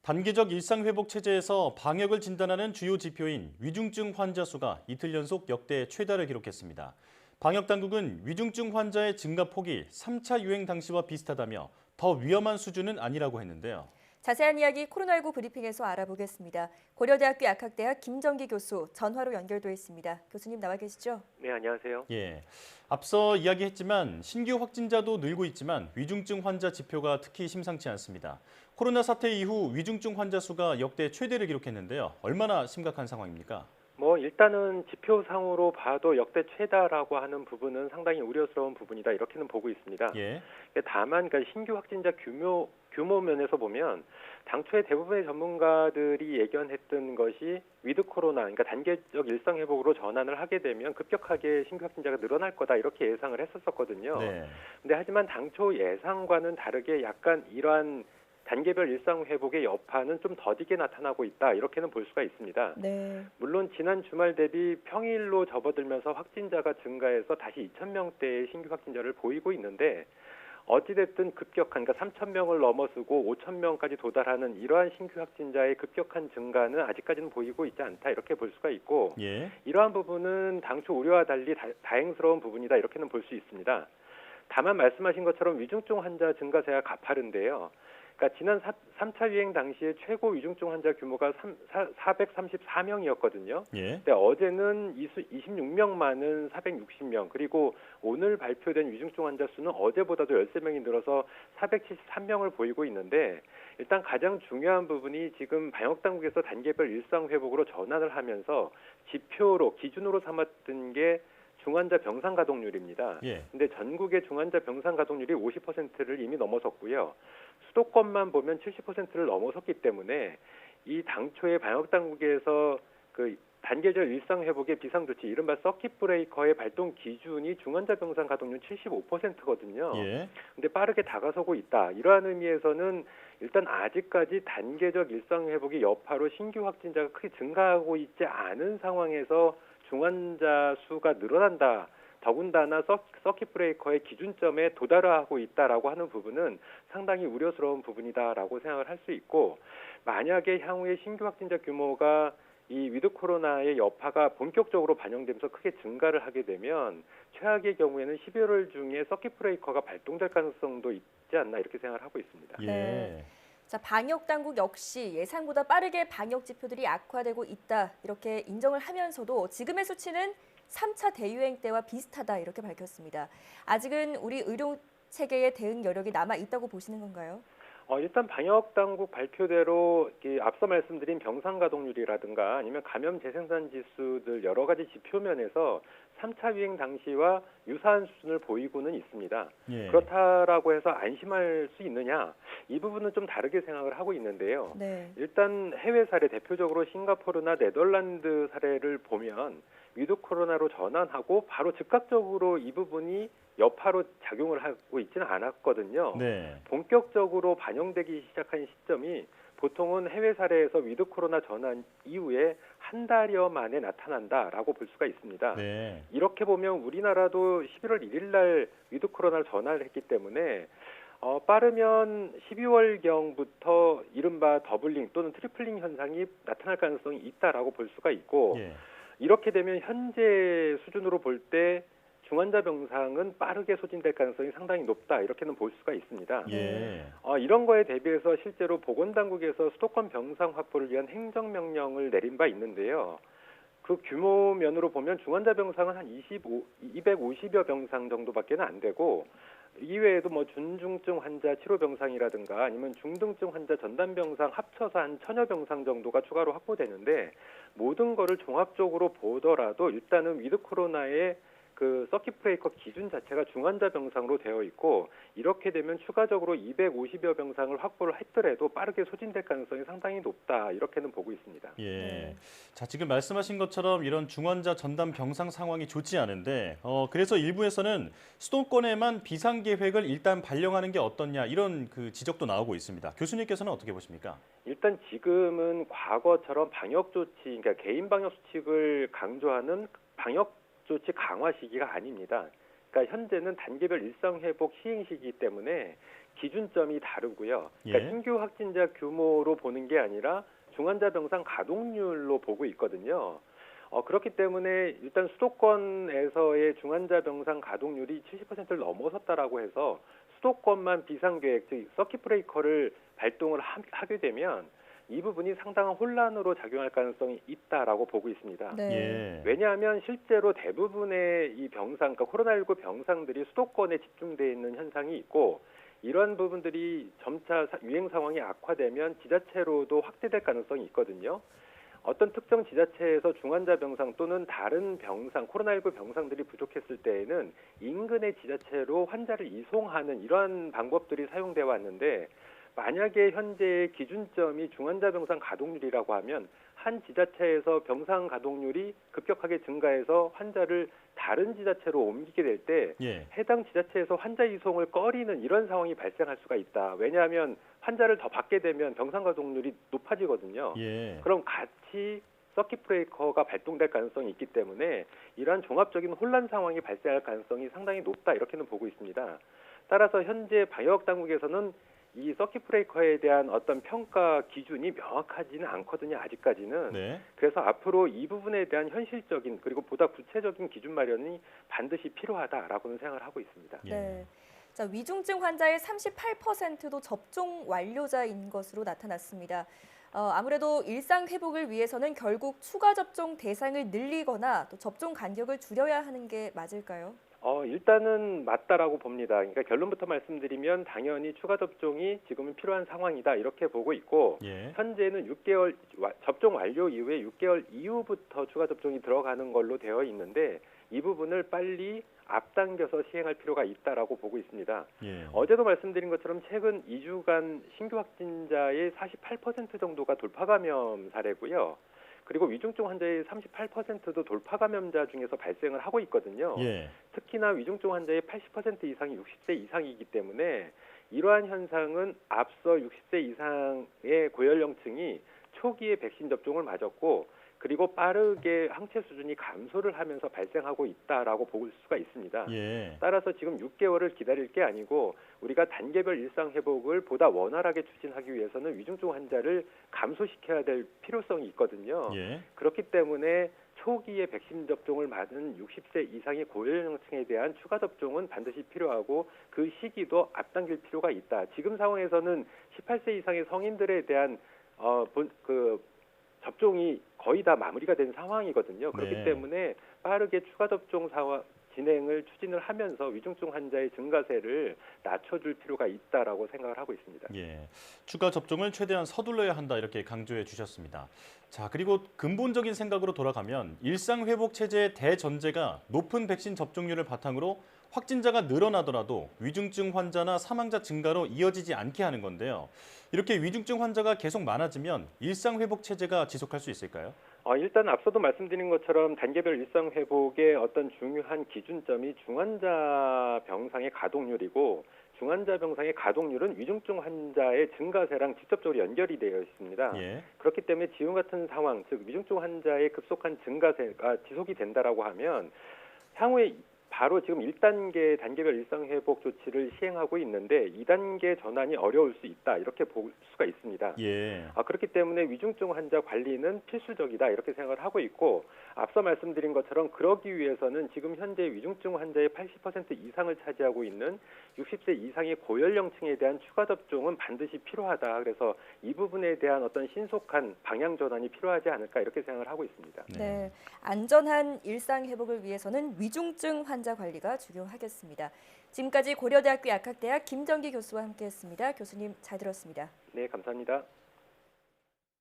단계적 일상회복 체제에서 방역을 진단하는 주요 지표인 위중증 환자 수가 이틀 연속 역대 최다를 기록했습니다. 방역 당국은 위중증 환자의 증가 폭이 3차 유행 당시와 비슷하다며 더 위험한 수준은 아니라고 했는데요. 자세한 이야기 코로나19 브리핑에서 알아보겠습니다. 고려대학교 약학대학 김정기 교수 전화로 연결돼 있습니다. 교수님 나와 계시죠? 네, 안녕하세요. 예, 앞서 이야기했지만 신규 확진자도 늘고 있지만 위중증 환자 지표가 특히 심상치 않습니다. 코로나 사태 이후 위중증 환자 수가 역대 최대를 기록했는데요. 얼마나 심각한 상황입니까? 일단은 지표상으로 봐도 역대 최다라고 하는 부분은 상당히 우려스러운 부분이다 이렇게는 보고 있습니다. 예, 다만 그러니까 신규 확진자 규모 면에서 보면 당초에 대부분의 전문가들이 예견했던 것이 위드 코로나, 그러니까 단계적 일상 회복으로 전환을 하게 되면 급격하게 신규 확진자가 늘어날 거다 이렇게 예상을 했었거든요. 네. 근데 하지만 당초 예상과는 다르게 약간 이러한 단계별 일상 회복의 여파는 좀 더디게 나타나고 있다 이렇게는 볼 수가 있습니다. 네. 물론 지난 주말 대비 평일로 접어들면서 확진자가 증가해서 다시 2,000명대의 신규 확진자를 보이고 있는데 어찌됐든 급격한, 그러니까 3,000명을 넘어서고 5,000명까지 도달하는 이러한 신규 확진자의 급격한 증가는 아직까지는 보이고 있지 않다 이렇게 볼 수가 있고 예. 이러한 부분은 당초 우려와 달리 다행스러운 부분이다 이렇게는 볼 수 있습니다. 다만 말씀하신 것처럼 위중증 환자 증가세가 가파른데요. 그러니까 지난 3차 유행 당시에 최고 위중증 환자 규모가 434명이었거든요. 예. 근데 어제는 26명만은 460명, 그리고 오늘 발표된 위중증 환자 수는 어제보다도 13명이 늘어서 473명을 보이고 있는데 일단 가장 중요한 부분이 지금 방역당국에서 단계별 일상 회복으로 전환을 하면서 지표로 기준으로 삼았던 게 중환자 병상 가동률입니다. 예. 근데 전국의 중환자 병상 가동률이 50%를 이미 넘어섰고요. 수도권만 보면 70%를 넘어섰기 때문에 이 당초에 방역 당국에서 그 단계적 일상 회복의 비상 조치, 이른바 서킷 브레이커의 발동 기준이 중환자 병상 가동률 75%거든요. 예. 근데 빠르게 다가서고 있다. 이러한 의미에서는 일단 아직까지 단계적 일상 회복의 여파로 신규 확진자가 크게 증가하고 있지 않은 상황에서 중환자 수가 늘어난다. 더군다나 서킷 브레이커의 기준점에 도달하고 있다라고 하는 부분은 상당히 우려스러운 부분이다라고 생각을 할 수 있고, 만약에 향후에 신규 확진자 규모가 이 위드 코로나의 여파가 본격적으로 반영되면서 크게 증가를 하게 되면 최악의 경우에는 12월 중에 서킷 브레이커가 발동될 가능성도 있지 않나 이렇게 생각을 하고 있습니다. 예. 네. 자, 방역 당국 역시 예상보다 빠르게 방역 지표들이 악화되고 있다 이렇게 인정을 하면서도 지금의 수치는 3차 대유행 때와 비슷하다 이렇게 밝혔습니다. 아직은 우리 의료 체계의 대응 여력이 남아 있다고 보시는 건가요? 일단 방역당국 발표대로 앞서 말씀드린 병상 가동률이라든가 아니면 감염 재생산 지수들 여러 가지 지표면에서 3차 유행 당시와 유사한 수준을 보이고는 있습니다. 예. 그렇다라고 해서 안심할 수 있느냐? 이 부분은 좀 다르게 생각을 하고 있는데요. 네. 일단 해외 사례, 대표적으로 싱가포르나 네덜란드 사례를 보면 위드 코로나로 전환하고 바로 즉각적으로 이 부분이 여파로 작용을 하고 있지는 않았거든요. 네. 본격적으로 반영되기 시작한 시점이 보통은 해외 사례에서 위드 코로나 전환 이후에 한 달여 만에 나타난다라고 볼 수가 있습니다. 네. 이렇게 보면 우리나라도 11월 1일 날 위드 코로나를 전환을 했기 때문에 빠르면 12월경부터 이른바 더블링 또는 트리플링 현상이 나타날 가능성이 있다라고 볼 수가 있고, 예. 이렇게 되면 현재 수준으로 볼 때 중환자 병상은 빠르게 소진될 가능성이 상당히 높다 이렇게는 볼 수가 있습니다. 예. 이런 거에 대비해서 실제로 보건당국에서 수도권 병상 확보를 위한 행정명령을 내린 바 있는데요. 그 규모 면으로 보면 중환자 병상은 한 250여 병상 정도밖에 안 되고, 이외에도 준중증 환자 치료 병상이라든가 아니면 중등증 환자 전담 병상 합쳐서 한 1,000여 병상 정도가 추가로 확보되는데, 모든 거를 종합적으로 보더라도 일단은 위드 코로나의 그 서킷 브레이커 기준 자체가 중환자 병상으로 되어 있고, 이렇게 되면 추가적으로 250여 병상을 확보를 했더라도 빠르게 소진될 가능성이 상당히 높다 이렇게는 보고 있습니다. 예. 네. 자, 지금 말씀하신 것처럼 이런 중환자 전담 병상 상황이 좋지 않은데, 그래서 일부에서는 수도권에만 비상 계획을 일단 발령하는 게 어떻냐 이런 그 지적도 나오고 있습니다. 교수님께서는 어떻게 보십니까? 일단 지금은 과거처럼 방역 조치, 그러니까 개인 방역 수칙을 강조하는 방역 조치 강화 시기가 아닙니다. 그러니까 현재는 단계별 일상 회복 시행 시기이기 때문에 기준점이 다르고요. 그러니까 예. 신규 확진자 규모로 보는 게 아니라 중환자 병상 가동률로 보고 있거든요. 그렇기 때문에 일단 수도권에서의 중환자 병상 가동률이 70%를 넘어섰다라고 해서 수도권만 비상계획, 즉 서킷 브레이커를 발동을 하게 되면 이 부분이 상당한 혼란으로 작용할 가능성이 있다라고 보고 있습니다. 네. 예. 왜냐하면 실제로 대부분의 이 병상, 그러니까 코로나19 병상들이 수도권에 집중되어 있는 현상이 있고 이러한 부분들이 점차 유행 상황이 악화되면 지자체로도 확대될 가능성이 있거든요. 어떤 특정 지자체에서 중환자 병상 또는 다른 병상, 코로나19 병상들이 부족했을 때에는 인근의 지자체로 환자를 이송하는 이러한 방법들이 사용되어 왔는데 만약에 현재의 기준점이 중환자 병상 가동률이라고 하면 한 지자체에서 병상 가동률이 급격하게 증가해서 환자를 다른 지자체로 옮기게 될 때 예. 해당 지자체에서 환자 이송을 꺼리는 이런 상황이 발생할 수가 있다. 왜냐하면 환자를 더 받게 되면 병상 가동률이 높아지거든요. 예. 그럼 같이 서킷 브레이커가 발동될 가능성이 있기 때문에 이러한 종합적인 혼란 상황이 발생할 가능성이 상당히 높다 이렇게는 보고 있습니다. 따라서 현재 방역 당국에서는 이 서킷 브레이커에 대한 어떤 평가 기준이 명확하지는 않거든요. 아직까지는. 네. 그래서 앞으로 이 부분에 대한 현실적인 그리고 보다 구체적인 기준 마련이 반드시 필요하다라고는 생각을 하고 있습니다. 예. 네. 자, 위중증 환자의 38%도 접종 완료자인 것으로 나타났습니다. 아무래도 일상 회복을 위해서는 결국 추가 접종 대상을 늘리거나 또 접종 간격을 줄여야 하는 게 맞을까요? 일단은 맞다라고 봅니다. 그러니까 결론부터 말씀드리면 당연히 추가 접종이 지금은 필요한 상황이다 이렇게 보고 있고 예. 현재는 6개월 접종 완료 이후에 6개월 이후부터 추가 접종이 들어가는 걸로 되어 있는데 이 부분을 빨리 앞당겨서 시행할 필요가 있다라고 보고 있습니다. 예. 어제도 말씀드린 것처럼 최근 2주간 신규 확진자의 48% 정도가 돌파 감염 사례고요. 그리고 위중증 환자의 38%도 돌파 감염자 중에서 발생을 하고 있거든요. 예. 특히나 위중증 환자의 80% 이상이 60세 이상이기 때문에 이러한 현상은 앞서 60세 이상의 고연령층이 초기에 백신 접종을 맞았고 그리고 빠르게 항체 수준이 감소를 하면서 발생하고 있다라고 볼 수가 있습니다. 예. 따라서 지금 6개월을 기다릴 게 아니고 우리가 단계별 일상 회복을 보다 원활하게 추진하기 위해서는 위중증 환자를 감소시켜야 될 필요성이 있거든요. 예. 그렇기 때문에 초기에 백신 접종을 맞은 60세 이상의 고연령층에 대한 추가 접종은 반드시 필요하고 그 시기도 앞당길 필요가 있다. 지금 상황에서는 18세 이상의 성인들에 대한 접종이 거의 다 마무리가 된 상황이거든요. 그렇기 네. 때문에 빠르게 추가 접종 진행을 추진을 하면서 위중증 환자의 증가세를 낮춰줄 필요가 있다라고 생각을 하고 있습니다. 예. 추가 접종을 최대한 서둘러야 한다 이렇게 강조해 주셨습니다. 자, 그리고 근본적인 생각으로 돌아가면 일상 회복 체제의 대전제가 높은 백신 접종률을 바탕으로 확진자가 늘어나더라도 위중증 환자나 사망자 증가로 이어지지 않게 하는 건데요. 이렇게 위중증 환자가 계속 많아지면 일상 회복 체제가 지속할 수 있을까요? 일단 앞서도 말씀드린 것처럼 단계별 일상 회복의 어떤 중요한 기준점이 중환자 병상의 가동률이고 중환자 병상의 가동률은 위중증 환자의 증가세랑 직접적으로 연결이 되어 있습니다. 예. 그렇기 때문에 지금 같은 상황, 즉 위중증 환자의 급속한 증가세가 지속이 된다라고 하면 향후에 바로 지금 1단계 단계별 일상회복 조치를 시행하고 있는데 2단계 전환이 어려울 수 있다 이렇게 볼 수가 있습니다. 예. 그렇기 때문에 위중증 환자 관리는 필수적이다 이렇게 생각을 하고 있고 앞서 말씀드린 것처럼 그러기 위해서는 지금 현재 위중증 환자의 80% 이상을 차지하고 있는 60세 이상의 고연령층에 대한 추가 접종은 반드시 필요하다. 그래서 이 부분에 대한 어떤 신속한 방향 전환이 필요하지 않을까 이렇게 생각을 하고 있습니다. 네, 안전한 일상 회복을 위해서는 위중증 환자 관리가 중요하겠습니다. 지금까지 고려대학교 약학대학 김정기 교수와 함께했습니다. 교수님 잘 들었습니다. 네, 감사합니다.